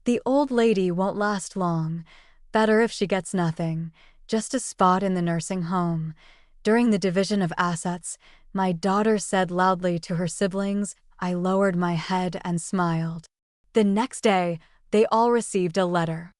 The old lady won't last long. Better if she gets nothing, just a spot in the nursing home. During the division of assets, my daughter said loudly to her siblings. I lowered my head and smiled. The next day, they all received a letter.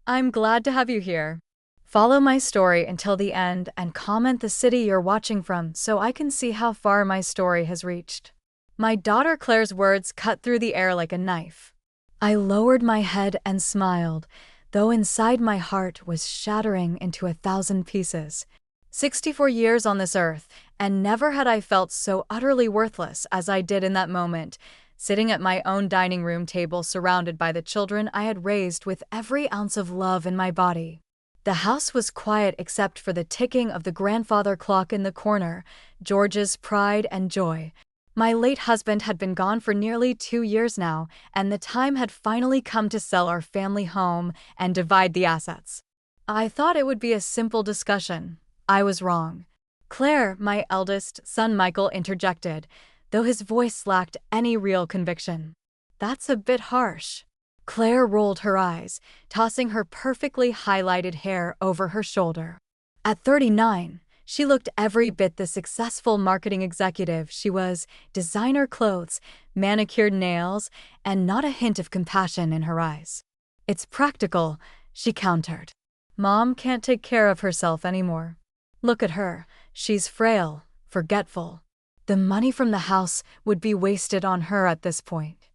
I'm glad to have you here. Follow my story until the end and comment the city you're watching from so I can see how far my story has reached. My daughter Claire's words cut through the air like a knife. I lowered my head and smiled, though inside my heart was shattering into 1,000 pieces. 64 years on this earth, and never had I felt so utterly worthless as I did in that moment, sitting at my own dining room table surrounded by the children I had raised with every ounce of love in my body. The house was quiet except for the ticking of the grandfather clock in the corner, George's pride and joy. My late husband had been gone for nearly 2 years now, and the time had finally come to sell our family home and divide the assets. I thought it would be a simple discussion. I was wrong. Claire, my eldest son Michael, interjected, though his voice lacked any real conviction. That's a bit harsh. Claire rolled her eyes, tossing her perfectly highlighted hair over her shoulder. At 39, she looked every bit the successful marketing executive she was, designer clothes, manicured nails, and not a hint of compassion in her eyes. It's practical, she countered. Mom can't take care of herself anymore. Look at her, she's frail, forgetful. The money from the house would be wasted on her at this point.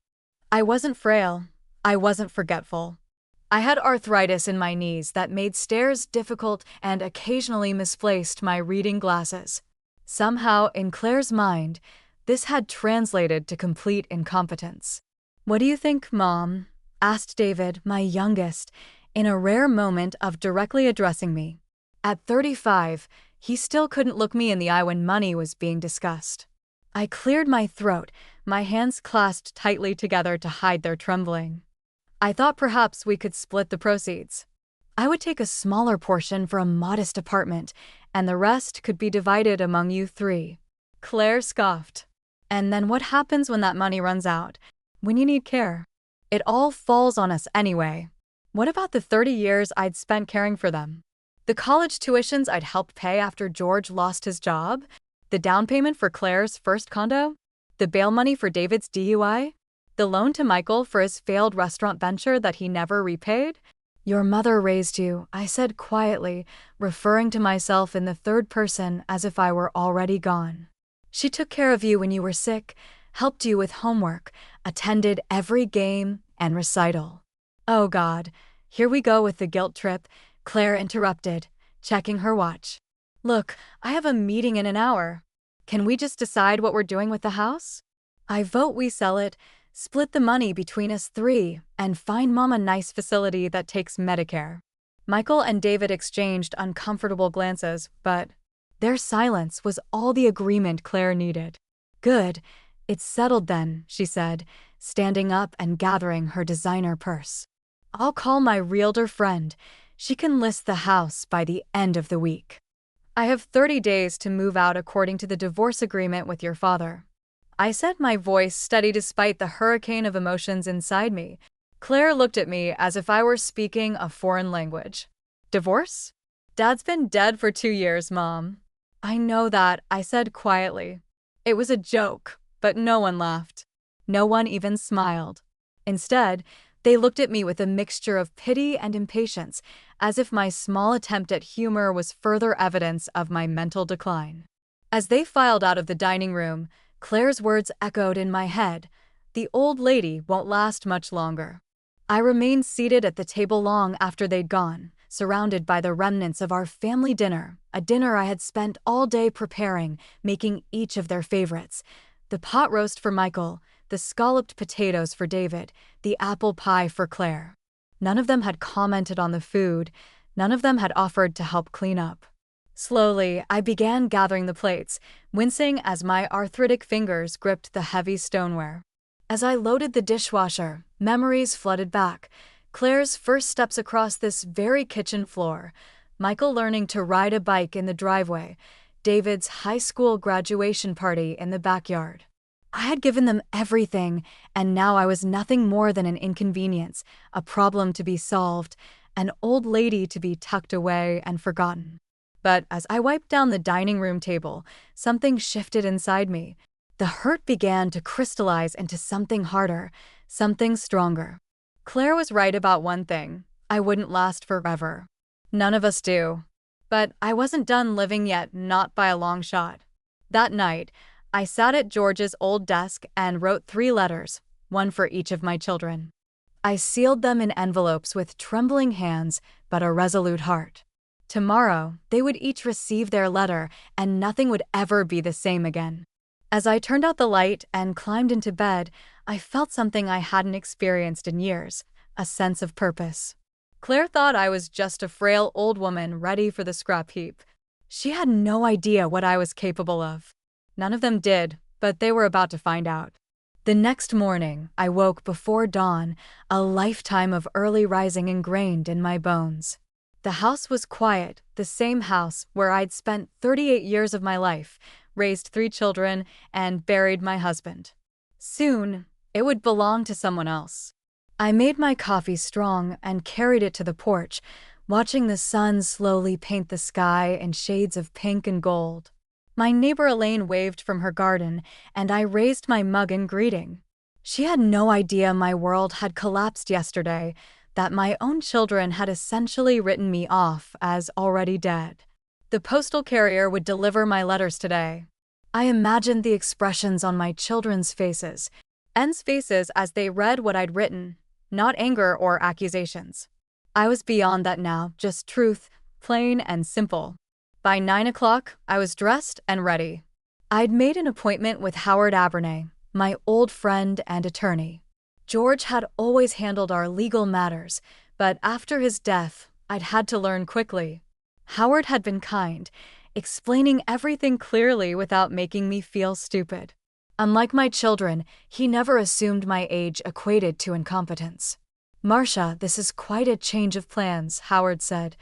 I wasn't frail. I wasn't forgetful. I had arthritis in my knees that made stairs difficult and occasionally misplaced my reading glasses. Somehow, in Claire's mind, this had translated to complete incompetence. What do you think, Mom? Asked David, my youngest, in a rare moment of directly addressing me. At 35, he still couldn't look me in the eye when money was being discussed. I cleared my throat, my hands clasped tightly together to hide their trembling. I thought perhaps we could split the proceeds. I would take a smaller portion for a modest apartment, and the rest could be divided among you three. Claire scoffed. And then what happens when that money runs out? When you need care? It all falls on us anyway. What about the 30 years I'd spent caring for them? The college tuitions I'd helped pay after George lost his job? The down payment for Claire's first condo? The bail money for David's DUI? The loan to Michael for his failed restaurant venture that he never repaid? Your mother raised you, I said quietly, referring to myself in the third person as if I were already gone. She took care of you when you were sick, helped you with homework, attended every game and recital. Oh God, here we go with the guilt trip, Claire interrupted, checking her watch. Look, I have a meeting in an hour. Can we just decide what we're doing with the house? I vote we sell it, split the money between us three, and find Mom a nice facility that takes Medicare. Michael and David exchanged uncomfortable glances, but their silence was all the agreement Claire needed. Good, it's settled then, she said, standing up and gathering her designer purse. I'll call my realtor friend. She can list the house by the end of the week. I have 30 days to move out according to the divorce agreement with your father. I said, my voice steady despite the hurricane of emotions inside me. Claire looked at me as if I were speaking a foreign language. Divorce? Dad's been dead for 2 years, Mom. I know that, I said quietly. It was a joke, but no one laughed. No one even smiled. Instead, they looked at me with a mixture of pity and impatience, as if my small attempt at humor was further evidence of my mental decline. As they filed out of the dining room, Claire's words echoed in my head. The old lady won't last much longer. I remained seated at the table long after they'd gone, surrounded by the remnants of our family dinner, a dinner I had spent all day preparing, making each of their favorites. The pot roast for Michael, the scalloped potatoes for David, the apple pie for Claire. None of them had commented on the food. None of them had offered to help clean up. Slowly, I began gathering the plates, wincing as my arthritic fingers gripped the heavy stoneware. As I loaded the dishwasher, memories flooded back. Claire's first steps across this very kitchen floor, Michael learning to ride a bike in the driveway, David's high school graduation party in the backyard. I had given them everything, and now I was nothing more than an inconvenience, a problem to be solved, an old lady to be tucked away and forgotten. But as I wiped down the dining room table, something shifted inside me. The hurt began to crystallize into something harder, something stronger. Claire was right about one thing. I wouldn't last forever. None of us do. But I wasn't done living yet, not by a long shot. That night, I sat at George's old desk and wrote 3 letters, one for each of my children. I sealed them in envelopes with trembling hands but a resolute heart. Tomorrow, they would each receive their letter, and nothing would ever be the same again. As I turned out the light and climbed into bed, I felt something I hadn't experienced in years, a sense of purpose. Claire thought I was just a frail old woman ready for the scrap heap. She had no idea what I was capable of. None of them did, but they were about to find out. The next morning, I woke before dawn, a lifetime of early rising ingrained in my bones. The house was quiet, the same house where I'd spent 38 years of my life, raised 3 children, and buried my husband. Soon, it would belong to someone else. I made my coffee strong and carried it to the porch, watching the sun slowly paint the sky in shades of pink and gold. My neighbor Elaine waved from her garden, and I raised my mug in greeting. She had no idea my world had collapsed yesterday, that my own children had essentially written me off as already dead. The postal carrier would deliver my letters today. I imagined the expressions on my children's faces, N's faces as they read what I'd written, not anger or accusations. I was beyond that now, just truth, plain and simple. By 9 o'clock, I was dressed and ready. I'd made an appointment with Howard Abernay, my old friend and attorney. George had always handled our legal matters, but after his death, I'd had to learn quickly. Howard had been kind, explaining everything clearly without making me feel stupid. Unlike my children, he never assumed my age equated to incompetence. "Marcia, this is quite a change of plans," Howard said,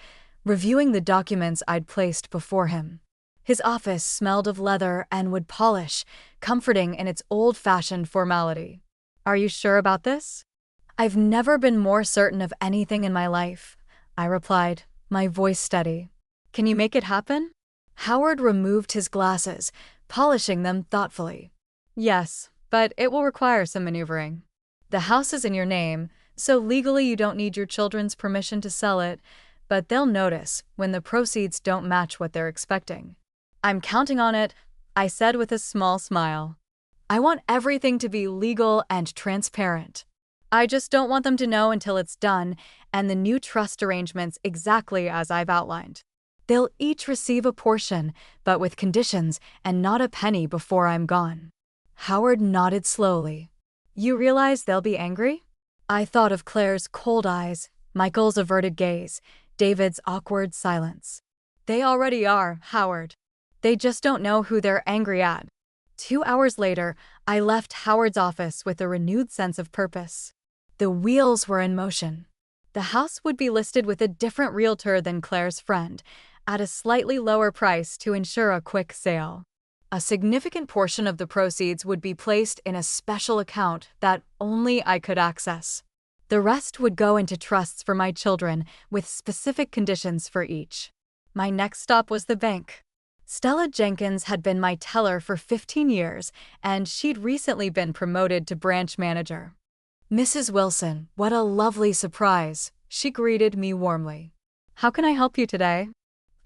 reviewing the documents I'd placed before him. His office smelled of leather and wood polish, comforting in its old-fashioned formality. "Are you sure about this?" "I've never been more certain of anything in my life," I replied, my voice steady. "Can you make it happen?" Howard removed his glasses, polishing them thoughtfully. "Yes, but it will require some maneuvering. The house is in your name, so legally you don't need your children's permission to sell it, but they'll notice when the proceeds don't match what they're expecting." "I'm counting on it," I said with a small smile. "I want everything to be legal and transparent. I just don't want them to know until it's done and the new trust arrangements exactly as I've outlined. They'll each receive a portion, but with conditions and not a penny before I'm gone." Howard nodded slowly. "You realize they'll be angry?" I thought of Claire's cold eyes, Michael's averted gaze, David's awkward silence. "They already are, Howard. They just don't know who they're angry at." 2 hours later, I left Howard's office with a renewed sense of purpose. The wheels were in motion. The house would be listed with a different realtor than Claire's friend, at a slightly lower price to ensure a quick sale. A significant portion of the proceeds would be placed in a special account that only I could access. The rest would go into trusts for my children, with specific conditions for each. My next stop was the bank. Stella Jenkins had been my teller for 15 years, and she'd recently been promoted to branch manager. "Mrs. Wilson, what a lovely surprise," she greeted me warmly. "How can I help you today?"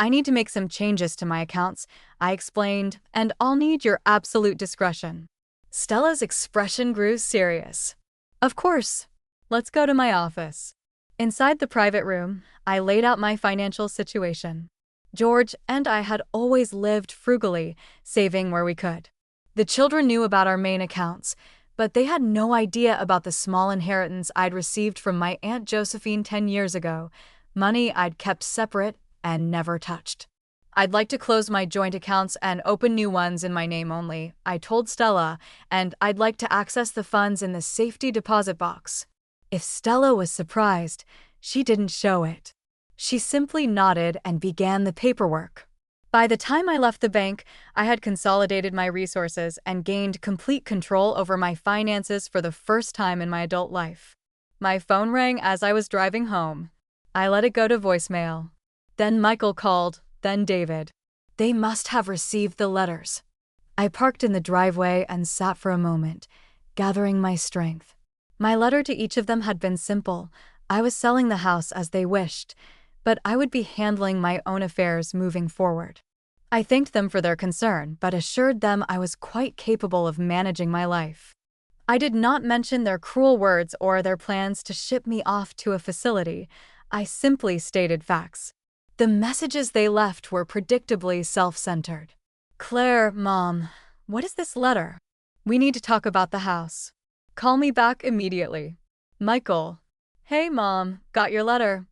"I need to make some changes to my accounts," I explained, "and I'll need your absolute discretion." Stella's expression grew serious. "Of course. Let's go to my office." Inside the private room, I laid out my financial situation. George and I had always lived frugally, saving where we could. The children knew about our main accounts, but they had no idea about the small inheritance I'd received from my Aunt Josephine 10 years ago, money I'd kept separate and never touched. "I'd like to close my joint accounts and open new ones in my name only," I told Stella, "and I'd like to access the funds in the safety deposit box." If Stella was surprised, she didn't show it. She simply nodded and began the paperwork. By the time I left the bank, I had consolidated my resources and gained complete control over my finances for the first time in my adult life. My phone rang as I was driving home. I let it go to voicemail. Then Michael called, then David. They must have received the letters. I parked in the driveway and sat for a moment, gathering my strength. My letter to each of them had been simple. I was selling the house as they wished, but I would be handling my own affairs moving forward. I thanked them for their concern, but assured them I was quite capable of managing my life. I did not mention their cruel words or their plans to ship me off to a facility. I simply stated facts. The messages they left were predictably self-centered. Claire, Mom, what is this letter? We need to talk about the house. Call me back immediately. Michael. Hey, Mom, got your letter.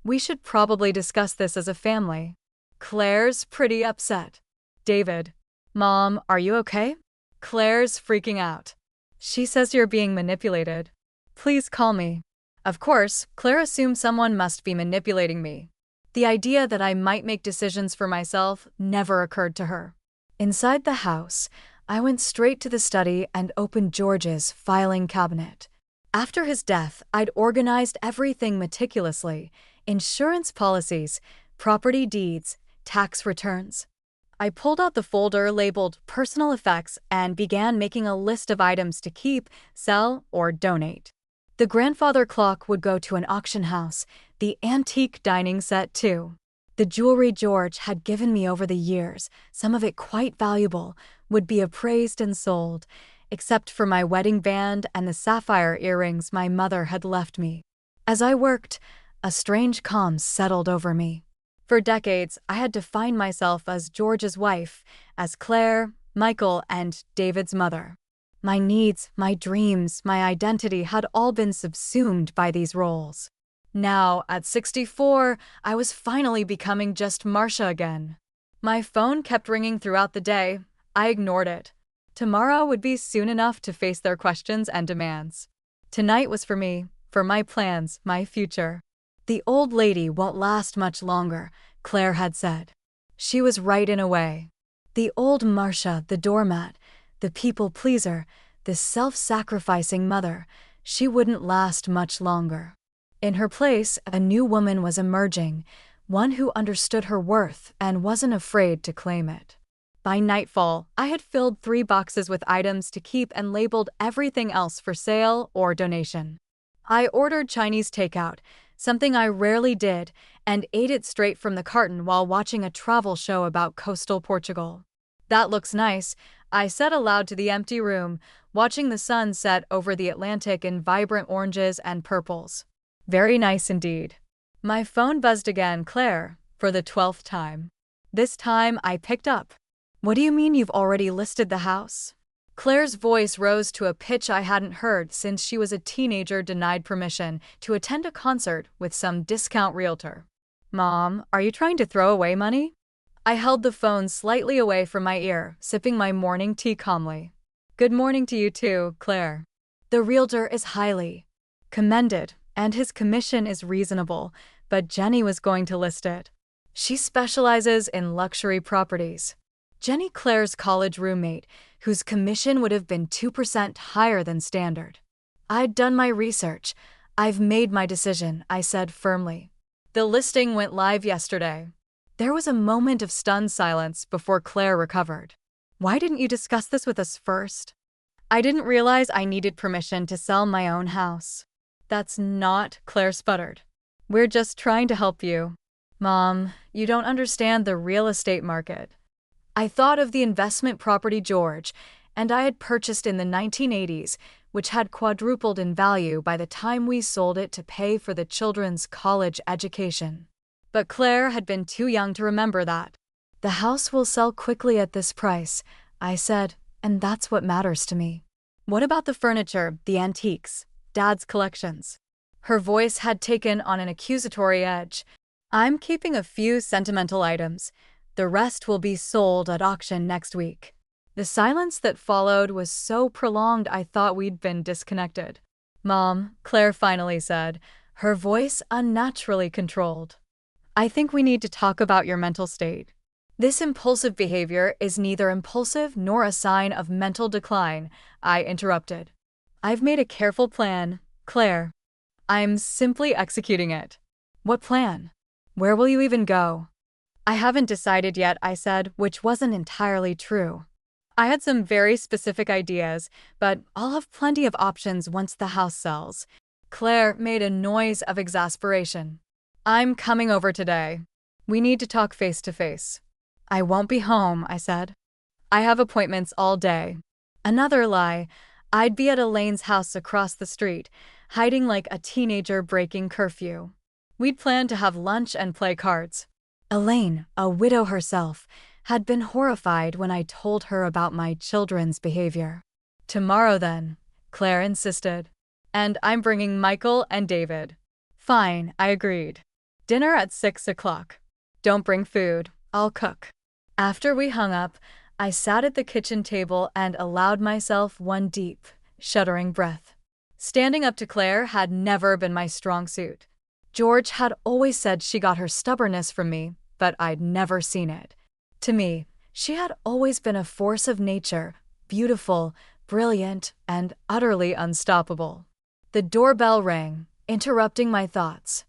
We should probably discuss this as a family. Claire's pretty upset. David. Mom, are you okay? Claire's freaking out. She says you're being manipulated. Please call me. Of course, Claire assumed someone must be manipulating me. The idea that I might make decisions for myself never occurred to her. Inside the house, I went straight to the study and opened George's filing cabinet. After his death, I'd organized everything meticulously: insurance policies, property deeds, tax returns. I pulled out the folder labeled Personal Effects and began making a list of items to keep, sell, or donate. The grandfather clock would go to an auction house, the antique dining set too. The jewelry George had given me over the years, some of it quite valuable, would be appraised and sold, except for my wedding band and the sapphire earrings my mother had left me. As I worked, a strange calm settled over me. For decades, I had defined myself as George's wife, as Claire, Michael, and David's mother. My needs, my dreams, my identity had all been subsumed by these roles. Now, at 64, I was finally becoming just Marcia again. My phone kept ringing throughout the day. I ignored it. Tomorrow would be soon enough to face their questions and demands. Tonight was for me, for my plans, my future. The old lady won't last much longer, Claire had said. She was right in a way. The old Marcia, the doormat, the people-pleaser, the self-sacrificing mother, she wouldn't last much longer. In her place, a new woman was emerging, one who understood her worth and wasn't afraid to claim it. By nightfall, I had filled 3 boxes with items to keep and labeled everything else for sale or donation. I ordered Chinese takeout, something I rarely did, and ate it straight from the carton while watching a travel show about coastal Portugal. That looks nice, I said aloud to the empty room, watching the sun set over the Atlantic in vibrant oranges and purples. Very nice indeed. My phone buzzed again, Claire, for the 12th time. This time I picked up. What do you mean you've already listed the house? Claire's voice rose to a pitch I hadn't heard since she was a teenager denied permission to attend a concert with some discount realtor. Mom, are you trying to throw away money? I held the phone slightly away from my ear, sipping my morning tea calmly. Good morning to you too, Claire. The realtor is highly commended, and his commission is reasonable, but Jenny was going to list it. She specializes in luxury properties. Jenny, Claire's college roommate, whose commission would have been 2% higher than standard. I'd done my research. I've made my decision, I said firmly. The listing went live yesterday. There was a moment of stunned silence before Claire recovered. Why didn't you discuss this with us first? I didn't realize I needed permission to sell my own house. That's not, Claire sputtered. We're just trying to help you. Mom, you don't understand the real estate market. I thought of the investment property George and I had purchased in the 1980s, which had quadrupled in value by the time we sold it to pay for the children's college education. But Claire had been too young to remember that. The house will sell quickly at this price, I said, and that's what matters to me. What about the furniture, the antiques, Dad's collections? Her voice had taken on an accusatory edge. I'm keeping a few sentimental items. The rest will be sold at auction next week. The silence that followed was so prolonged I thought we'd been disconnected. Mom, Claire finally said, her voice unnaturally controlled. I think we need to talk about your mental state. This impulsive behavior is neither impulsive nor a sign of mental decline, I interrupted. I've made a careful plan, Claire. I'm simply executing it. What plan? Where will you even go? I haven't decided yet, I said, which wasn't entirely true. I had some very specific ideas, but I'll have plenty of options once the house sells. Claire made a noise of exasperation. I'm coming over today. We need to talk face to face. I won't be home, I said. I have appointments all day. Another lie. I'd be at Elaine's house across the street, hiding like a teenager breaking curfew. We'd planned to have lunch and play cards. Elaine, a widow herself, had been horrified when I told her about my children's behavior. Tomorrow then, Claire insisted. And I'm bringing Michael and David. Fine, I agreed. Dinner at 6 o'clock. Don't bring food, I'll cook. After we hung up, I sat at the kitchen table and allowed myself one deep, shuddering breath. Standing up to Claire had never been my strong suit. George had always said she got her stubbornness from me, but I'd never seen it. To me, she had always been a force of nature, beautiful, brilliant, and utterly unstoppable. The doorbell rang, interrupting my thoughts.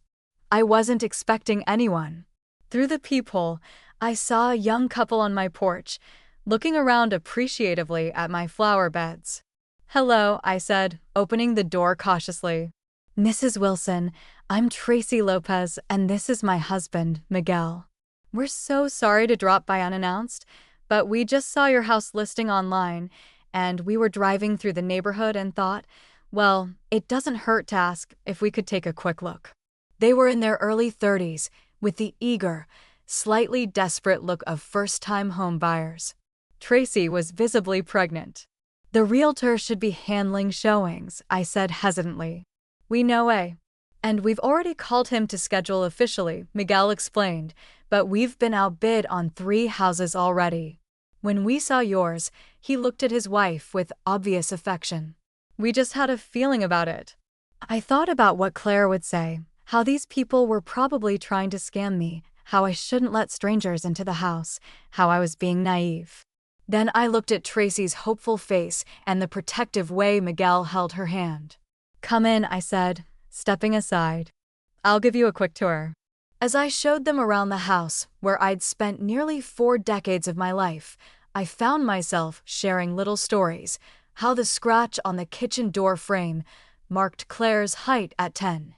I wasn't expecting anyone. Through the peephole, I saw a young couple on my porch, looking around appreciatively at my flower beds. Hello, I said, opening the door cautiously. Mrs. Wilson, I'm Tracy Lopez, and this is my husband, Miguel. We're so sorry to drop by unannounced, but we just saw your house listing online, and we were driving through the neighborhood and thought, well, it doesn't hurt to ask if we could take a quick look. They were in their early 30s, with the eager, slightly desperate look of first-time home buyers. Tracy was visibly pregnant. The realtor should be handling showings, I said hesitantly. We know and we've already called him to schedule officially, Miguel explained, but we've been outbid on 3 houses already. When we saw yours, he looked at his wife with obvious affection. We just had a feeling about it. I thought about what Claire would say, how these people were probably trying to scam me, how I shouldn't let strangers into the house, how I was being naive. Then I looked at Tracy's hopeful face and the protective way Miguel held her hand. Come in, I said, stepping aside. I'll give you a quick tour. As I showed them around the house, where I'd spent nearly 4 decades of my life, I found myself sharing little stories, how the scratch on the kitchen door frame marked Claire's height at 10.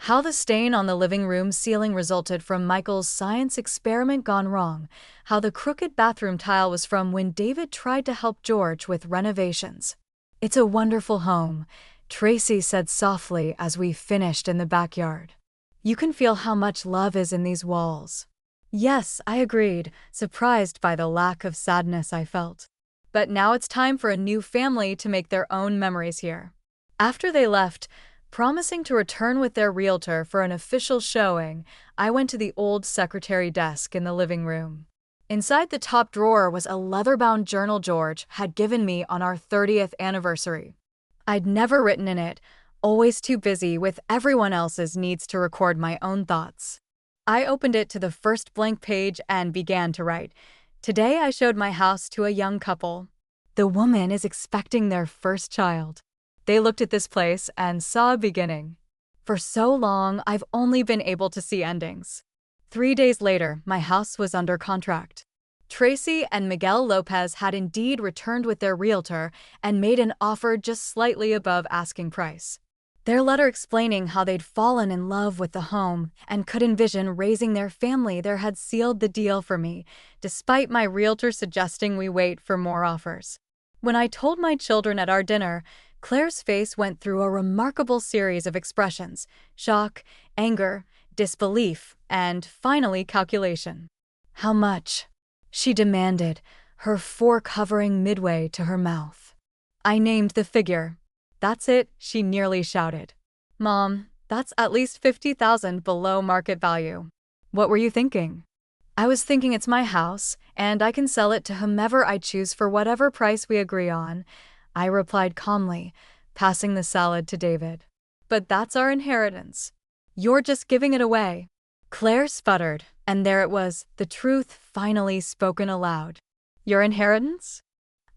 How the stain on the living room ceiling resulted from Michael's science experiment gone wrong, how the crooked bathroom tile was from when David tried to help George with renovations. It's a wonderful home, Tracy said softly as we finished in the backyard. You can feel how much love is in these walls. Yes, I agreed, surprised by the lack of sadness I felt. But now it's time for a new family to make their own memories here. After they left, promising to return with their realtor for an official showing, I went to the old secretary desk in the living room. Inside the top drawer was a leather-bound journal George had given me on our 30th anniversary. I'd never written in it, always too busy with everyone else's needs to record my own thoughts. I opened it to the first blank page and began to write. Today I showed my house to a young couple. The woman is expecting their first child. They looked at this place and saw a beginning. For so long, I've only been able to see endings. 3 days later, my house was under contract. Tracy and Miguel Lopez had indeed returned with their realtor and made an offer just slightly above asking price. Their letter explaining how they'd fallen in love with the home and could envision raising their family there had sealed the deal for me, despite my realtor suggesting we wait for more offers. When I told my children at our dinner, Claire's face went through a remarkable series of expressions: shock, anger, disbelief, and finally calculation. How much? She demanded, her fork hovering midway to her mouth. I named the figure. That's it, she nearly shouted. Mom, that's at least $50,000 below market value. What were you thinking? I was thinking it's my house, and I can sell it to whomever I choose for whatever price we agree on, I replied calmly, passing the salad to David. But that's our inheritance. You're just giving it away. Claire sputtered, and there it was, the truth finally spoken aloud. Your inheritance?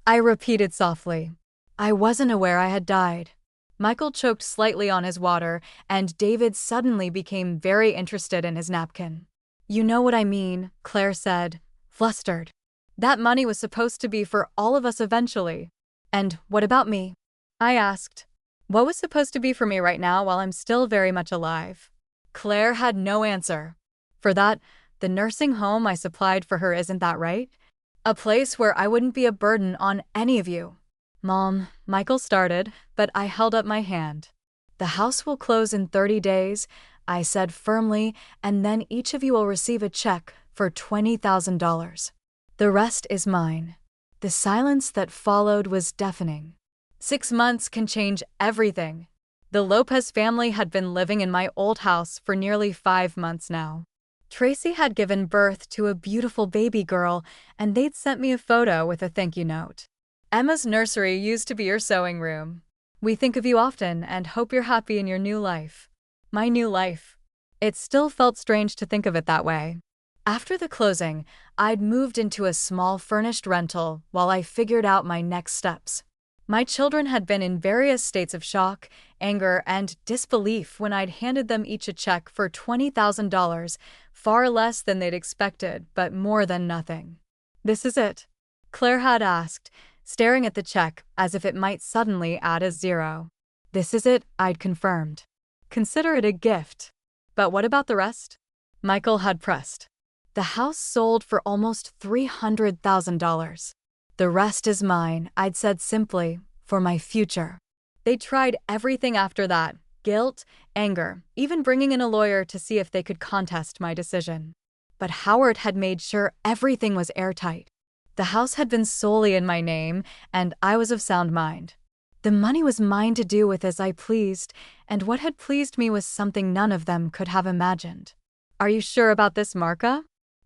I repeated softly. I wasn't aware I had died. Michael choked slightly on his water, and David suddenly became very interested in his napkin. You know what I mean, Claire said, flustered. That money was supposed to be for all of us eventually. And what about me? I asked. What was supposed to be for me right now while I'm still very much alive? Claire had no answer. For that, the nursing home I supplied for her, isn't that right? A place where I wouldn't be a burden on any of you. Mom, Michael started, but I held up my hand. The house will close in 30 days, I said firmly, and then each of you will receive a check for $20,000. The rest is mine. The silence that followed was deafening. 6 months can change everything. The Lopez family had been living in my old house for nearly 5 months now. Tracy had given birth to a beautiful baby girl, and they'd sent me a photo with a thank you note. Emma's nursery used to be your sewing room. We think of you often and hope you're happy in your new life. My new life. It still felt strange to think of it that way. After the closing, I'd moved into a small furnished rental while I figured out my next steps. My children had been in various states of shock, anger, and disbelief when I'd handed them each a check for $20,000, far less than they'd expected, but more than nothing. This is it? Claire had asked, staring at the check as if it might suddenly add a zero. This is it, I'd confirmed. Consider it a gift. But what about the rest? Michael had pressed. The house sold for almost $300,000. The rest is mine, I'd said simply, for my future. They tried everything after that, guilt, anger, even bringing in a lawyer to see if they could contest my decision. But Howard had made sure everything was airtight. The house had been solely in my name, and I was of sound mind. The money was mine to do with as I pleased, and what had pleased me was something none of them could have imagined. Are you sure about this, Marka?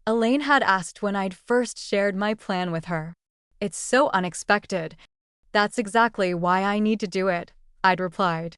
Elaine had asked when I'd first shared my plan with her. It's so unexpected. That's exactly why I need to do it, I'd replied.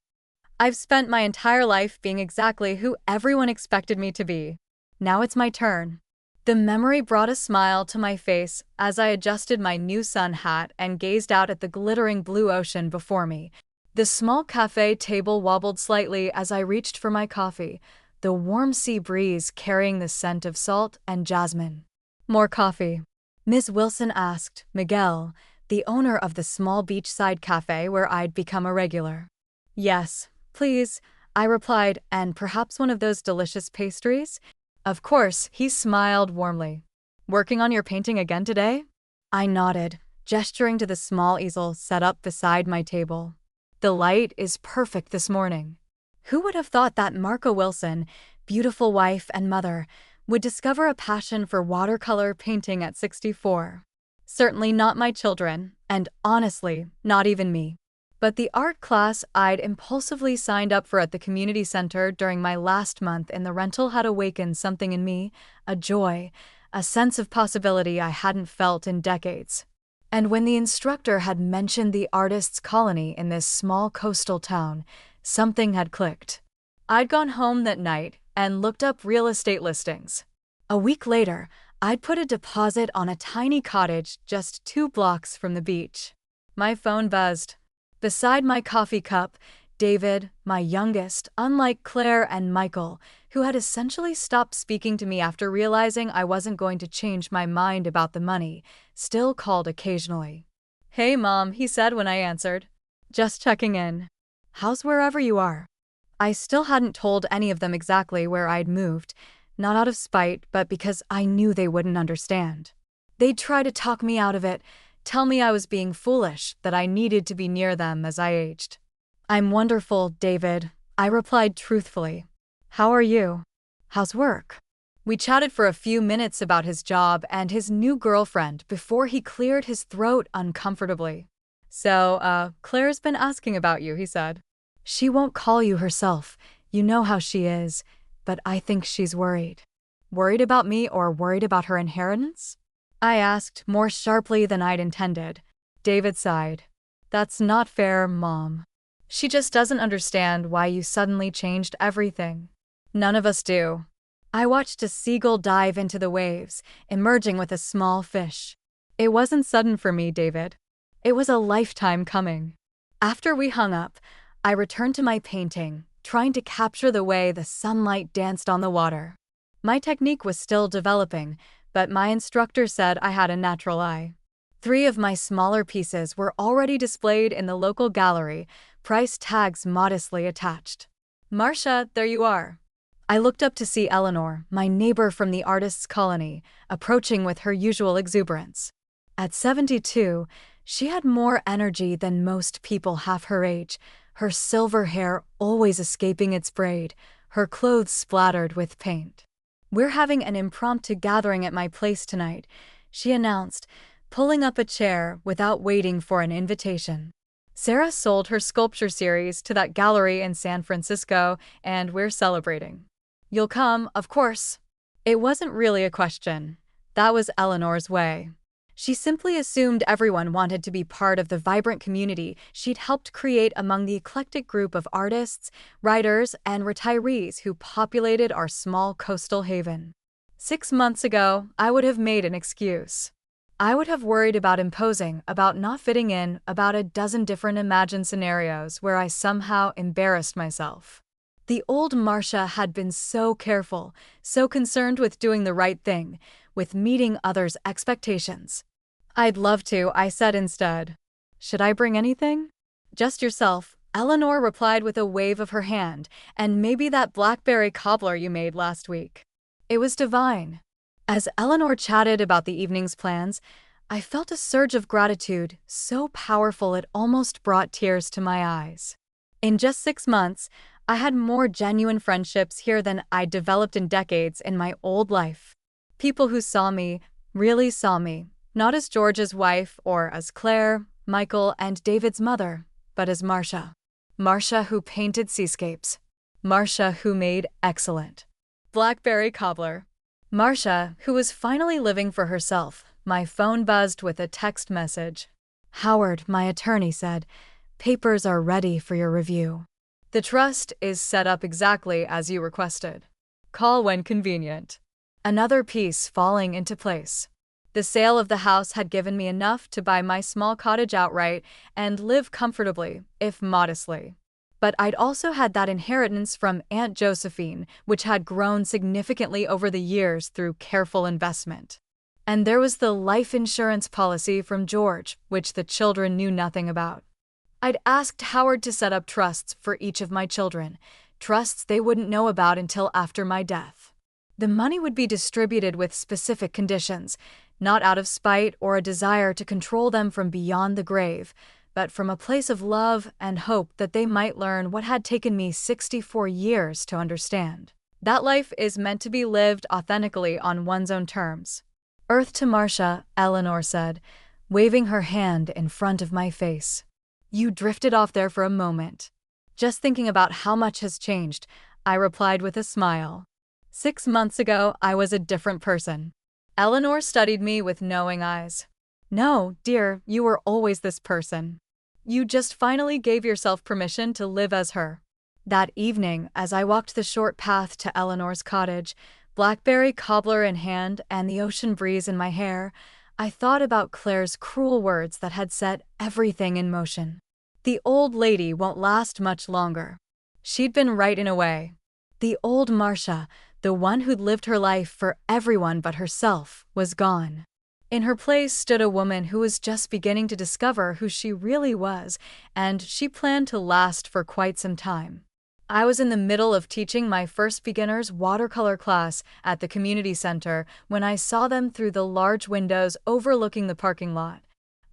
I've spent my entire life being exactly who everyone expected me to be. Now it's my turn. The memory brought a smile to my face as I adjusted my new sun hat and gazed out at the glittering blue ocean before me. The small cafe table wobbled slightly as I reached for my coffee, the warm sea breeze carrying the scent of salt and jasmine. More coffee? Ms. Wilson asked Miguel, the owner of the small beachside cafe where I'd become a regular. Yes, please, I replied, and perhaps one of those delicious pastries? Of course, he smiled warmly. Working on your painting again today? I nodded, gesturing to the small easel set up beside my table. The light is perfect this morning. Who would have thought that Marka Wilson, beautiful wife and mother, would discover a passion for watercolor painting at 64? Certainly not my children, and honestly, not even me. But the art class I'd impulsively signed up for at the community center during my last month in the rental had awakened something in me, a joy, a sense of possibility I hadn't felt in decades. And when the instructor had mentioned the artists' colony in this small coastal town, something had clicked. I'd gone home that night and looked up real estate listings. A week later, I'd put a deposit on a tiny cottage just 2 blocks from the beach. My phone buzzed. Beside my coffee cup, David, my youngest, unlike Claire and Michael, who had essentially stopped speaking to me after realizing I wasn't going to change my mind about the money, still called occasionally. Hey, Mom, he said when I answered. Just checking in. How's wherever you are? I still hadn't told any of them exactly where I'd moved, not out of spite, but because I knew they wouldn't understand. They'd try to talk me out of it, tell me I was being foolish, that I needed to be near them as I aged. I'm wonderful, David, I replied truthfully. How are you? How's work? We chatted for a few minutes about his job and his new girlfriend before he cleared his throat uncomfortably. So, Claire's been asking about you, he said. She won't call you herself, you know how she is, but I think she's worried. Worried about me or worried about her inheritance? I asked, more sharply than I'd intended. David sighed. That's not fair, Mom. She just doesn't understand why you suddenly changed everything. None of us do. I watched a seagull dive into the waves, emerging with a small fish. It wasn't sudden for me, David. It was a lifetime coming. After we hung up, I returned to my painting, trying to capture the way the sunlight danced on the water. My technique was still developing, but my instructor said I had a natural eye. 3 of my smaller pieces were already displayed in the local gallery, price tags modestly attached. Marcia, there you are. I looked up to see Eleanor, my neighbor from the artist's colony, approaching with her usual exuberance. At 72, she had more energy than most people half her age, her silver hair always escaping its braid, her clothes splattered with paint. "We're having an impromptu gathering at my place tonight," she announced, pulling up a chair without waiting for an invitation. "Sarah sold her sculpture series to that gallery in San Francisco, and we're celebrating. You'll come, of course." It wasn't really a question. That was Eleanor's way. She simply assumed everyone wanted to be part of the vibrant community she'd helped create among the eclectic group of artists, writers, and retirees who populated our small coastal haven. 6 months ago, I would have made an excuse. I would have worried about imposing, about not fitting in, about a dozen different imagined scenarios where I somehow embarrassed myself. The old Marcia had been so careful, so concerned with doing the right thing, with meeting others' expectations. "I'd love to," I said instead. "Should I bring anything?" "Just yourself," Eleanor replied with a wave of her hand, "and maybe that blackberry cobbler you made last week." It was divine. As Eleanor chatted about the evening's plans, I felt a surge of gratitude, so powerful it almost brought tears to my eyes. In just 6 months, I had more genuine friendships here than I'd developed in decades in my old life. People who saw me, really saw me, not as George's wife or as Claire, Michael, and David's mother, but as Marcia. Marcia who painted seascapes. Marcia who made excellent blackberry cobbler. Marcia who was finally living for herself. My phone buzzed with a text message. "Howard, my attorney said, papers are ready for your review. The trust is set up exactly as you requested. Call when convenient." Another piece falling into place. The sale of the house had given me enough to buy my small cottage outright and live comfortably, if modestly. But I'd also had that inheritance from Aunt Josephine, which had grown significantly over the years through careful investment. And there was the life insurance policy from George, which the children knew nothing about. I'd asked Howard to set up trusts for each of my children, trusts they wouldn't know about until after my death. The money would be distributed with specific conditions, not out of spite or a desire to control them from beyond the grave, but from a place of love and hope that they might learn what had taken me 64 years to understand. That life is meant to be lived authentically on one's own terms. "Earth to Marcia," Eleanor said, waving her hand in front of my face. "You drifted off there for a moment." "Just thinking about how much has changed," I replied with a smile. 6 months ago, I was a different person. Eleanor studied me with knowing eyes. "No, dear, you were always this person. You just finally gave yourself permission to live as her." That evening, as I walked the short path to Eleanor's cottage, blackberry cobbler in hand and the ocean breeze in my hair, I thought about Claire's cruel words that had set everything in motion. The old lady won't last much longer. She'd been right in a way. The old Marcia, the one who'd lived her life for everyone but herself, was gone. In her place stood a woman who was just beginning to discover who she really was, and she planned to last for quite some time. I was in the middle of teaching my first beginner's watercolor class at the community center when I saw them through the large windows overlooking the parking lot.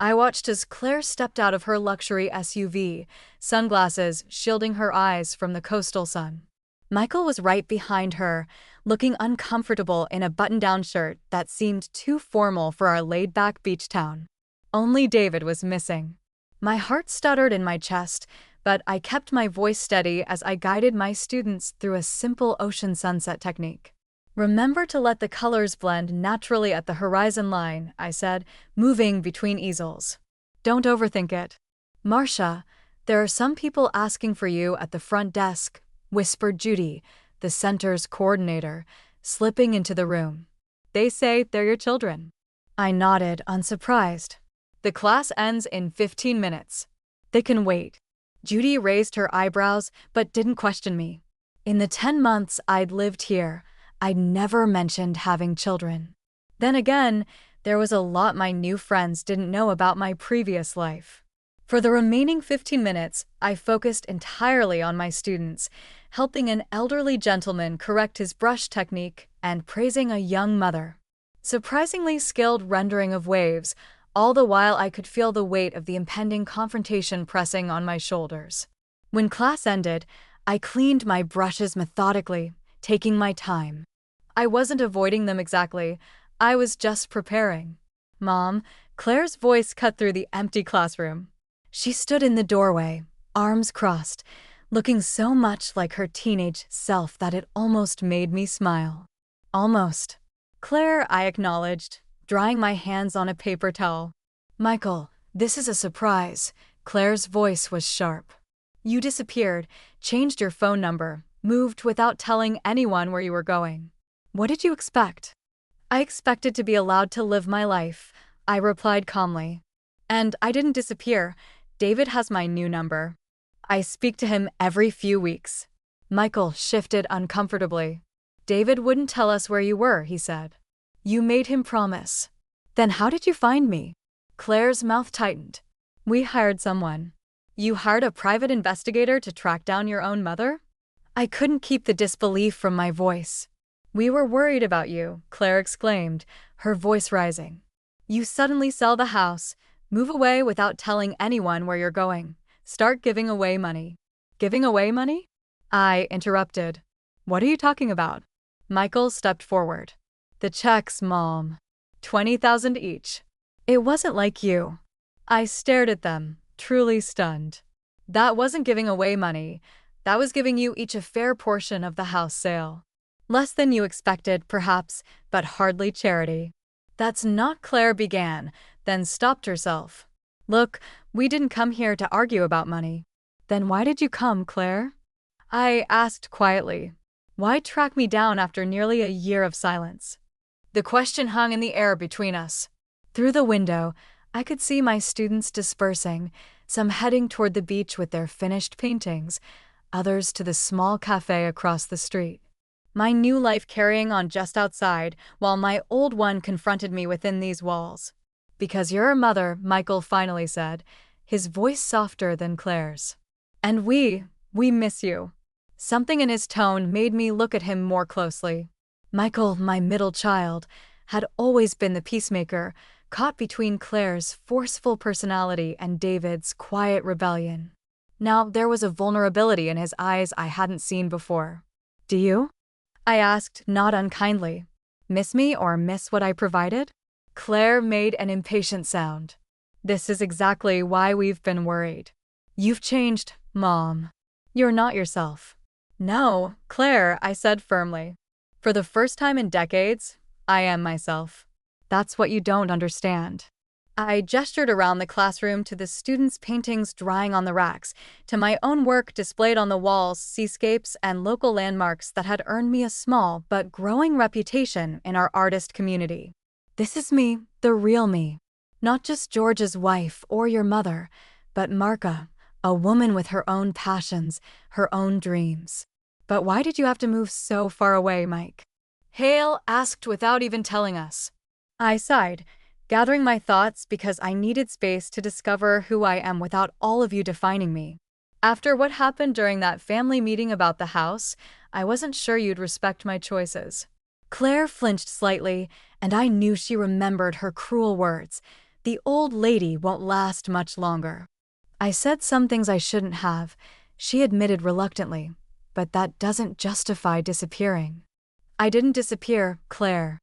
I watched as Claire stepped out of her luxury SUV, sunglasses shielding her eyes from the coastal sun. Michael was right behind her, looking uncomfortable in a button-down shirt that seemed too formal for our laid-back beach town. Only David was missing. My heart stuttered in my chest, but I kept my voice steady as I guided my students through a simple ocean sunset technique. "Remember to let the colors blend naturally at the horizon line," I said, moving between easels. "Don't overthink it." "Marcia, there are some people asking for you at the front desk," whispered Judy, the center's coordinator, slipping into the room. They say they're your children. I nodded, unsurprised. The class ends in 15 minutes. They can wait. Judy raised her eyebrows but didn't question me. In the 10 months I'd lived here, I'd never mentioned having children. Then again, there was a lot my new friends didn't know about my previous life. For the remaining 15 minutes, I focused entirely on my students, helping an elderly gentleman correct his brush technique and praising a young mother. Surprisingly skilled rendering of waves, all the while I could feel the weight of the impending confrontation pressing on my shoulders. When class ended, I cleaned my brushes methodically, taking my time. I wasn't avoiding them exactly, I was just preparing. "Mom," Claire's voice cut through the empty classroom. She stood in the doorway, arms crossed, looking so much like her teenage self that it almost made me smile. "Almost." "Claire," I acknowledged, drying my hands on a paper towel. "Michael, this is a surprise." Claire's voice was sharp. "You disappeared, changed your phone number, moved without telling anyone where you were going. What did you expect?" "I expected to be allowed to live my life," I replied calmly. "And I didn't disappear. David has my new number. I speak to him every few weeks." Michael shifted uncomfortably. "David wouldn't tell us where you were," he said. "You made him promise." "Then how did you find me?" Claire's mouth tightened. "We hired someone." "You hired a private investigator to track down your own mother?" I couldn't keep the disbelief from my voice. "We were worried about you," Claire exclaimed, her voice rising. "You suddenly sell the house, move away without telling anyone where you're going, start giving away money." "Giving away money?" I interrupted. "What are you talking about?" Michael stepped forward. "The checks, Mom. 20,000 each." "It wasn't like you." I stared at them, truly stunned. "That wasn't giving away money. That was giving you each a fair portion of the house sale. Less than you expected, perhaps, but hardly charity." "That's not," Claire began, then stopped herself. "Look, we didn't come here to argue about money." "Then why did you come, Claire?" I asked quietly. "Why track me down after nearly a year of silence?" The question hung in the air between us. Through the window, I could see my students dispersing, some heading toward the beach with their finished paintings, others to the small cafe across the street. My new life carrying on just outside, while my old one confronted me within these walls. "Because you're a mother," Michael finally said, his voice softer than Claire's. "And we miss you." Something in his tone made me look at him more closely. Michael, my middle child, had always been the peacemaker, caught between Claire's forceful personality and David's quiet rebellion. Now there was a vulnerability in his eyes I hadn't seen before. "Do you?" I asked, not unkindly. "Miss me or miss what I provided?" Claire made an impatient sound. "This is exactly why we've been worried. You've changed, Mom. You're not yourself." "No, Claire," I said firmly. "For the first time in decades, I am myself." "That's what you don't understand." I gestured around the classroom to the students' paintings drying on the racks, to my own work displayed on the walls, seascapes, and local landmarks that had earned me a small but growing reputation in our artist community. "This is me, the real me. Not just George's wife or your mother, but Marka, a woman with her own passions, her own dreams." "But why did you have to move so far away, Mike?" Hale asked without even telling us. I sighed, gathering my thoughts because I needed space to discover who I am without all of you defining me. "After what happened during that family meeting about the house, I wasn't sure you'd respect my choices." Claire flinched slightly, and I knew she remembered her cruel words. "The old lady won't last much longer." I said some things I shouldn't have, she admitted reluctantly, but that doesn't justify disappearing. "I didn't disappear, Claire.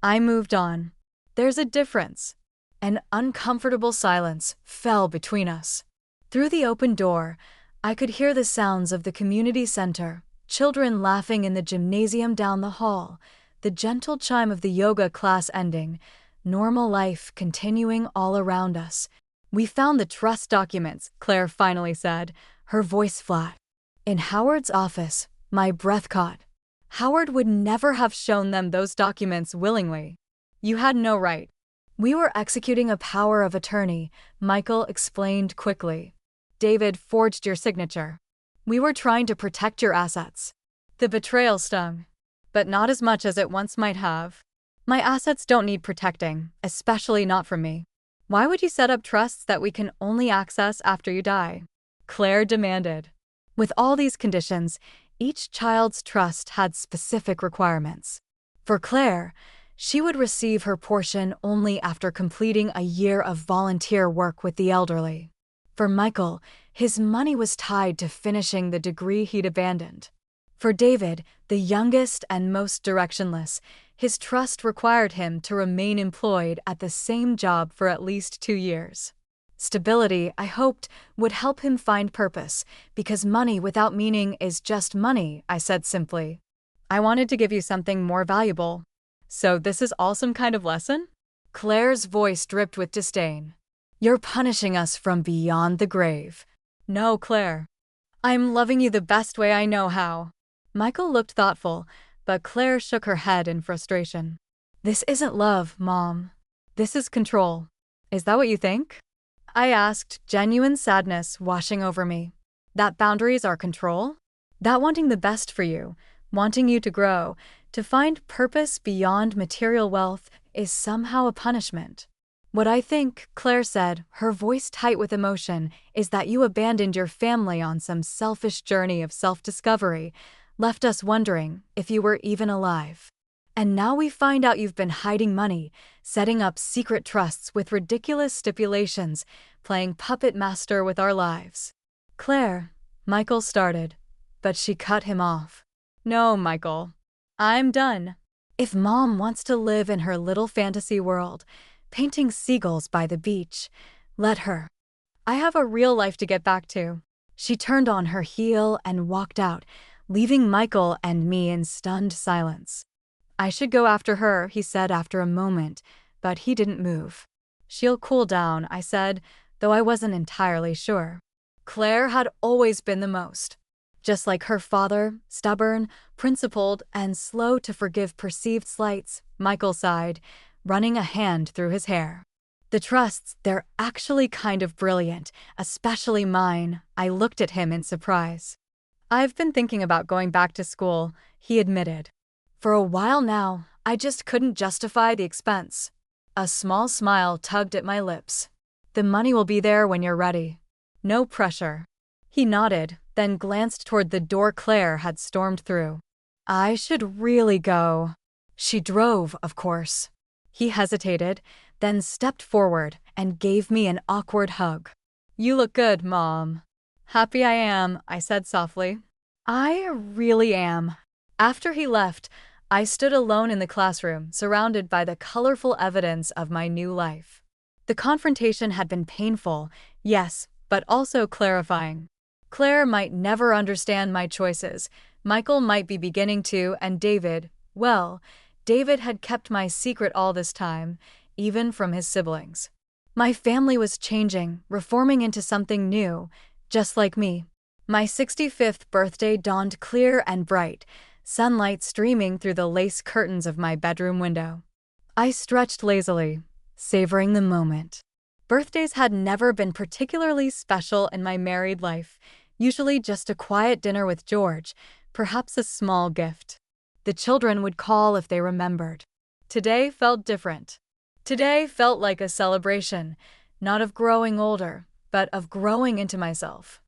I moved on." "There's a difference." An uncomfortable silence fell between us. Through the open door, I could hear the sounds of the community center, children laughing in the gymnasium down the hall, the gentle chime of the yoga class ending, normal life continuing all around us. "We found the trust documents," Claire finally said, her voice flat. "In Howard's office." My breath caught. Howard would never have shown them those documents willingly. You had no right. We were executing a power of attorney, Michael explained quickly. David forged your signature. We were trying to protect your assets. The betrayal stung, but not as much as it once might have. My assets don't need protecting, especially not from me. Why would you set up trusts that we can only access after you die? Claire demanded. With all these conditions, each child's trust had specific requirements. For Claire, she would receive her portion only after completing a year of volunteer work with the elderly. For Michael, his money was tied to finishing the degree he'd abandoned. For David, the youngest and most directionless, his trust required him to remain employed at the same job for at least 2 years. Stability, I hoped, would help him find purpose, because money without meaning is just money, I said simply. I wanted to give you something more valuable. So this is all some kind of lesson? Claire's voice dripped with disdain. You're punishing us from beyond the grave. No, Claire. I'm loving you the best way I know how. Michael looked thoughtful, but Claire shook her head in frustration. This isn't love, Mom. This is control. Is that what you think? I asked, genuine sadness washing over me. That boundaries are control? That wanting the best for you, wanting you to grow, to find purpose beyond material wealth, is somehow a punishment. What I think, Claire said, her voice tight with emotion, is that you abandoned your family on some selfish journey of self-discovery, left us wondering if you were even alive. And now we find out you've been hiding money, setting up secret trusts with ridiculous stipulations, playing puppet master with our lives. Claire, Michael started, but she cut him off. No, Michael. I'm done. If Mom wants to live in her little fantasy world, painting seagulls by the beach, let her. I have a real life to get back to. She turned on her heel and walked out, leaving Michael and me in stunned silence. I should go after her, he said after a moment, but he didn't move. She'll cool down, I said, though I wasn't entirely sure. Claire had always been the most. Just like her father, stubborn, principled, and slow to forgive perceived slights, Michael sighed, running a hand through his hair. The trusts, they're actually kind of brilliant, especially mine. I looked at him in surprise. I've been thinking about going back to school, he admitted. For a while now, I just couldn't justify the expense. A small smile tugged at my lips. The money will be there when you're ready. No pressure. He nodded, then glanced toward the door Claire had stormed through. I should really go. She drove, of course. He hesitated, then stepped forward and gave me an awkward hug. You look good, Mom. Happy I am, I said softly. I really am. After he left, I stood alone in the classroom, surrounded by the colorful evidence of my new life. The confrontation had been painful, yes, but also clarifying. Claire might never understand my choices, Michael might be beginning to, and David, well, David had kept my secret all this time, even from his siblings. My family was changing, reforming into something new, just like me. My 65th birthday dawned clear and bright, sunlight streaming through the lace curtains of my bedroom window. I stretched lazily, savoring the moment. Birthdays had never been particularly special in my married life, usually just a quiet dinner with George, perhaps a small gift. The children would call if they remembered. Today felt different. Today felt like a celebration, not of growing older, but of growing into myself.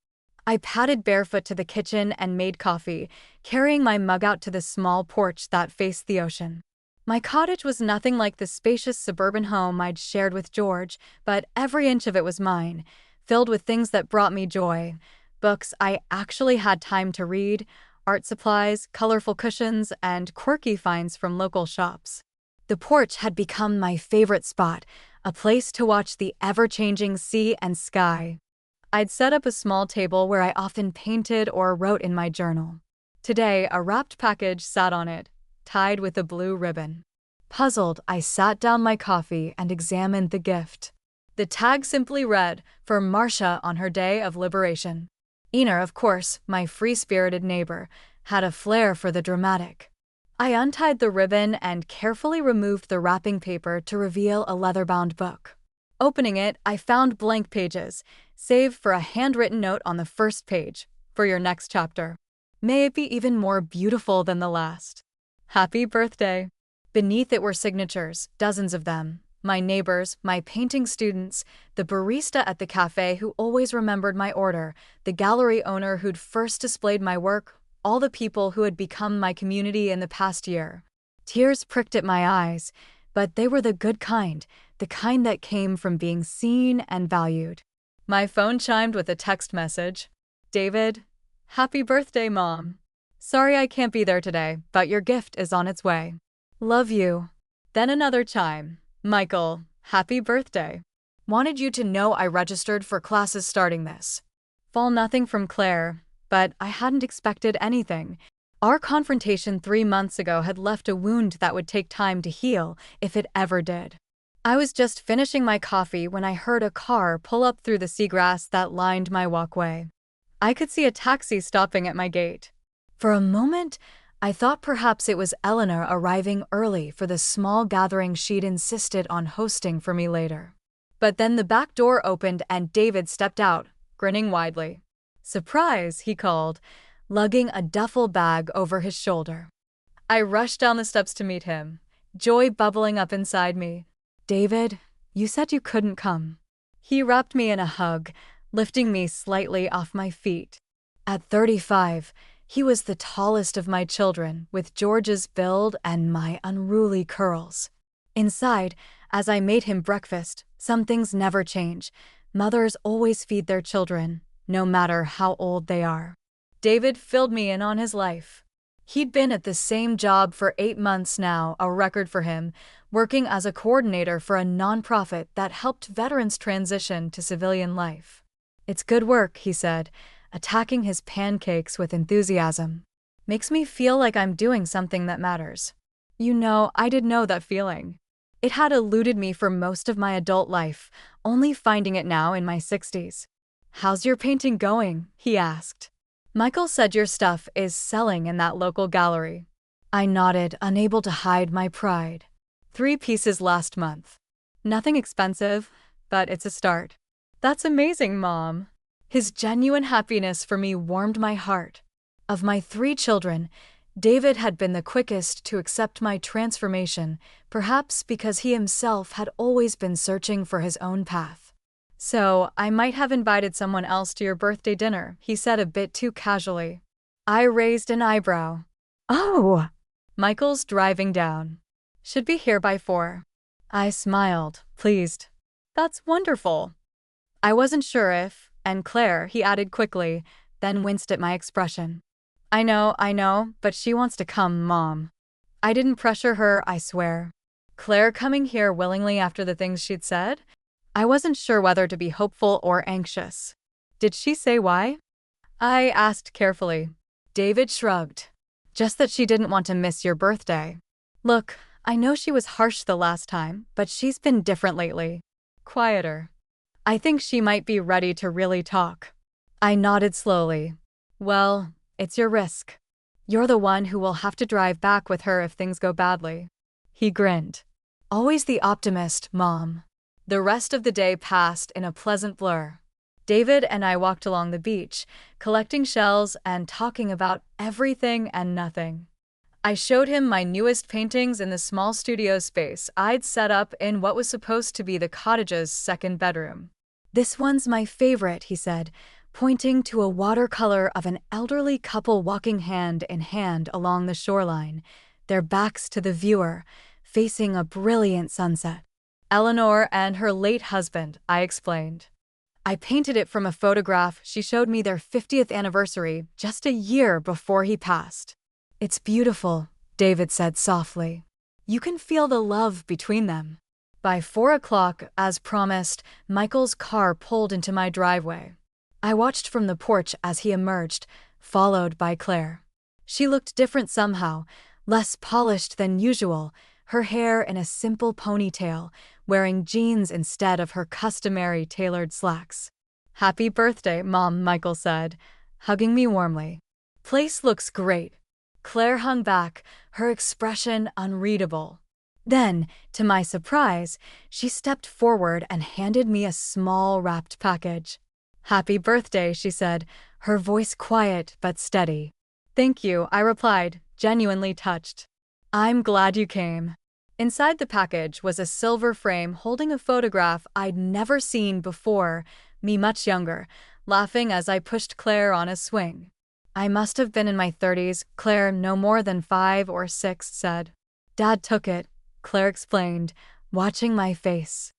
I padded barefoot to the kitchen and made coffee, carrying my mug out to the small porch that faced the ocean. My cottage was nothing like the spacious suburban home I'd shared with George, but every inch of it was mine, filled with things that brought me joy. Books I actually had time to read, art supplies, colorful cushions, and quirky finds from local shops. The porch had become my favorite spot, a place to watch the ever-changing sea and sky. I'd set up a small table where I often painted or wrote in my journal. Today, a wrapped package sat on it, tied with a blue ribbon. Puzzled, I sat down my coffee and examined the gift. The tag simply read, "For Marcia on her day of liberation." Einar, of course, my free-spirited neighbor, had a flair for the dramatic. I untied the ribbon and carefully removed the wrapping paper to reveal a leather-bound book. Opening it, I found blank pages, save for a handwritten note on the first page, for your next chapter. May it be even more beautiful than the last. Happy birthday. Beneath it were signatures, dozens of them. My neighbors, my painting students, the barista at the cafe who always remembered my order, the gallery owner who'd first displayed my work, all the people who had become my community in the past year. Tears pricked at my eyes, but they were the good kind, the kind that came from being seen and valued. My phone chimed with a text message. David, happy birthday, Mom. Sorry I can't be there today, but your gift is on its way. Love you. Then another chime. Michael, happy birthday. Wanted you to know I registered for classes starting this fall. Nothing from Claire, but I hadn't expected anything. Our confrontation 3 months ago had left a wound that would take time to heal, if it ever did. I was just finishing my coffee when I heard a car pull up through the seagrass that lined my walkway. I could see a taxi stopping at my gate. For a moment, I thought perhaps it was Eleanor arriving early for the small gathering she'd insisted on hosting for me later. But then the back door opened and David stepped out, grinning widely. Surprise, he called, lugging a duffel bag over his shoulder. I rushed down the steps to meet him, joy bubbling up inside me. David, you said you couldn't come. He wrapped me in a hug, lifting me slightly off my feet. At 35, he was the tallest of my children, with George's build and my unruly curls. Inside, as I made him breakfast, some things never change. Mothers always feed their children, no matter how old they are. David filled me in on his life. He'd been at the same job for 8 months now, a record for him, working as a coordinator for a nonprofit that helped veterans transition to civilian life. It's good work, he said, attacking his pancakes with enthusiasm. Makes me feel like I'm doing something that matters. You know, I did know that feeling. It had eluded me for most of my adult life, only finding it now in my 60s. How's your painting going? He asked. Michael said your stuff is selling in that local gallery. I nodded, unable to hide my pride. 3 pieces last month. Nothing expensive, but it's a start. That's amazing, Mom. His genuine happiness for me warmed my heart. Of my 3 children, David had been the quickest to accept my transformation, perhaps because he himself had always been searching for his own path. So, I might have invited someone else to your birthday dinner, he said a bit too casually. I raised an eyebrow. Oh! Michael's driving down. Should be here by 4. I smiled, pleased. That's wonderful. I wasn't sure if, and Claire, he added quickly, then winced at my expression. I know, but she wants to come, Mom. I didn't pressure her, I swear. Claire coming here willingly after the things she'd said? I wasn't sure whether to be hopeful or anxious. Did she say why? I asked carefully. David shrugged. Just that she didn't want to miss your birthday. Look, I know she was harsh the last time, but she's been different lately. Quieter. I think she might be ready to really talk. I nodded slowly. Well, it's your risk. You're the one who will have to drive back with her if things go badly. He grinned. Always the optimist, Mom. The rest of the day passed in a pleasant blur. David and I walked along the beach, collecting shells and talking about everything and nothing. I showed him my newest paintings in the small studio space I'd set up in what was supposed to be the cottage's second bedroom. This one's my favorite, he said, pointing to a watercolor of an elderly couple walking hand in hand along the shoreline, their backs to the viewer, facing a brilliant sunset. Eleanor and her late husband, I explained. I painted it from a photograph she showed me their 50th anniversary just a year before he passed. It's beautiful, David said softly. You can feel the love between them. By 4 o'clock, as promised, Michael's car pulled into my driveway. I watched from the porch as he emerged, followed by Claire. She looked different somehow, less polished than usual, her hair in a simple ponytail, wearing jeans instead of her customary tailored slacks. Happy birthday, Mom, Michael said, hugging me warmly. Place looks great. Claire hung back, her expression unreadable. Then, to my surprise, she stepped forward and handed me a small wrapped package. "Happy birthday," she said, her voice quiet but steady. "Thank you," I replied, genuinely touched. "I'm glad you came." Inside the package was a silver frame holding a photograph I'd never seen before, me much younger, laughing as I pushed Claire on a swing. "I must have been in my 30s, Claire, no more than 5 or 6, said. "Dad took it," Claire explained, watching my face.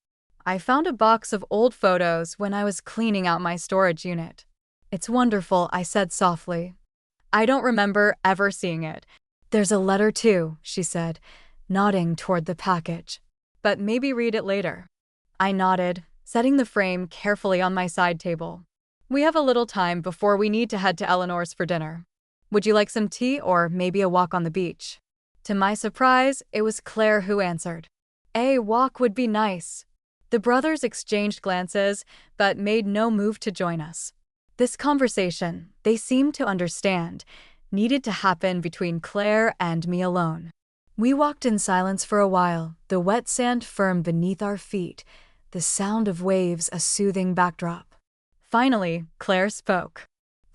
"I found a box of old photos when I was cleaning out my storage unit." "It's wonderful," I said softly. "I don't remember ever seeing it." "There's a letter too," she said, nodding toward the package. "But maybe read it later." I nodded, setting the frame carefully on my side table. "We have a little time before we need to head to Eleanor's for dinner. Would you like some tea or maybe a walk on the beach?" To my surprise, it was Claire who answered. "A walk would be nice." The brothers exchanged glances, but made no move to join us. This conversation, they seemed to understand, needed to happen between Claire and me alone. We walked in silence for a while, the wet sand firm beneath our feet, the sound of waves a soothing backdrop. Finally, Claire spoke.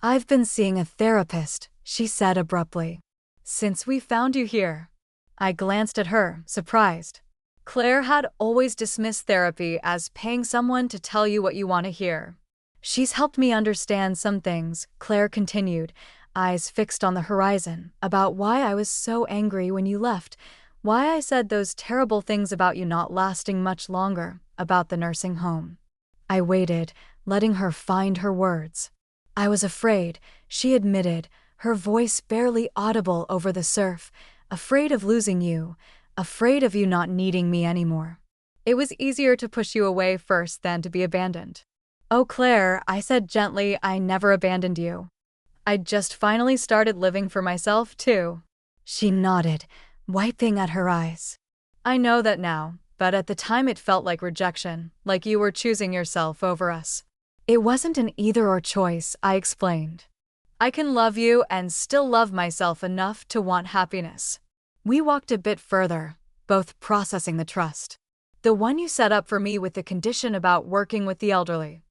"I've been seeing a therapist," she said abruptly. "Since we found you here." I glanced at her, surprised. Claire had always dismissed therapy as paying someone to tell you what you want to hear. "She's helped me understand some things," Claire continued, eyes fixed on the horizon, "about why I was so angry when you left, why I said those terrible things about you not lasting much longer, about the nursing home." I waited, letting her find her words. "I was afraid," she admitted, her voice barely audible over the surf, "afraid of losing you, afraid of you not needing me anymore. It was easier to push you away first than to be abandoned." "Oh, Claire," I said gently, "I never abandoned you. I'd just finally started living for myself, too." She nodded, wiping at her eyes. "I know that now, but at the time it felt like rejection, like you were choosing yourself over us." "It wasn't an either-or choice," I explained. "I can love you and still love myself enough to want happiness." We walked a bit further, both processing the trust. "The one you set up for me with the condition about working with the elderly."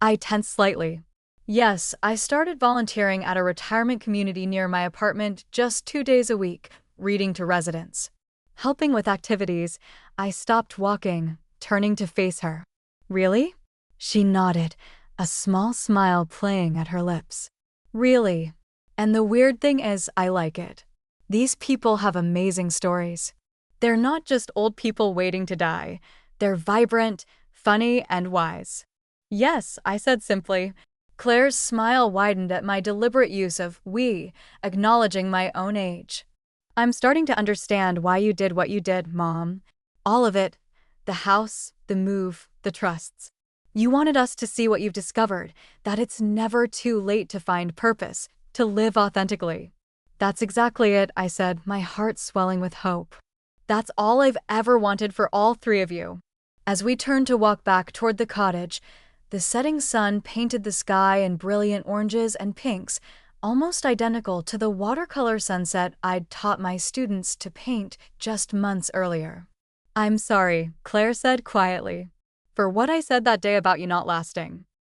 I tensed slightly. "Yes, I started volunteering at a retirement community near my apartment just 2 days a week, reading to residents. Helping with activities." I stopped walking, turning to face her. "Really?" She nodded, a small smile playing at her lips. "Really. And the weird thing is, I like it. These people have amazing stories. They're not just old people waiting to die. They're vibrant, funny, and wise." "Yes," I said simply. Claire's smile widened at my deliberate use of "we," acknowledging my own age. "I'm starting to understand why you did what you did, Mom. All of it. The house, the move, the trusts. You wanted us to see what you've discovered, that it's never too late to find purpose, to live authentically." "That's exactly it," I said, my heart swelling with hope. "That's all I've ever wanted for all 3 of you." As we turned to walk back toward the cottage, the setting sun painted the sky in brilliant oranges and pinks, almost identical to the watercolor sunset I'd taught my students to paint just months earlier. "I'm sorry," Claire said quietly, "for what I said that day about you not lasting.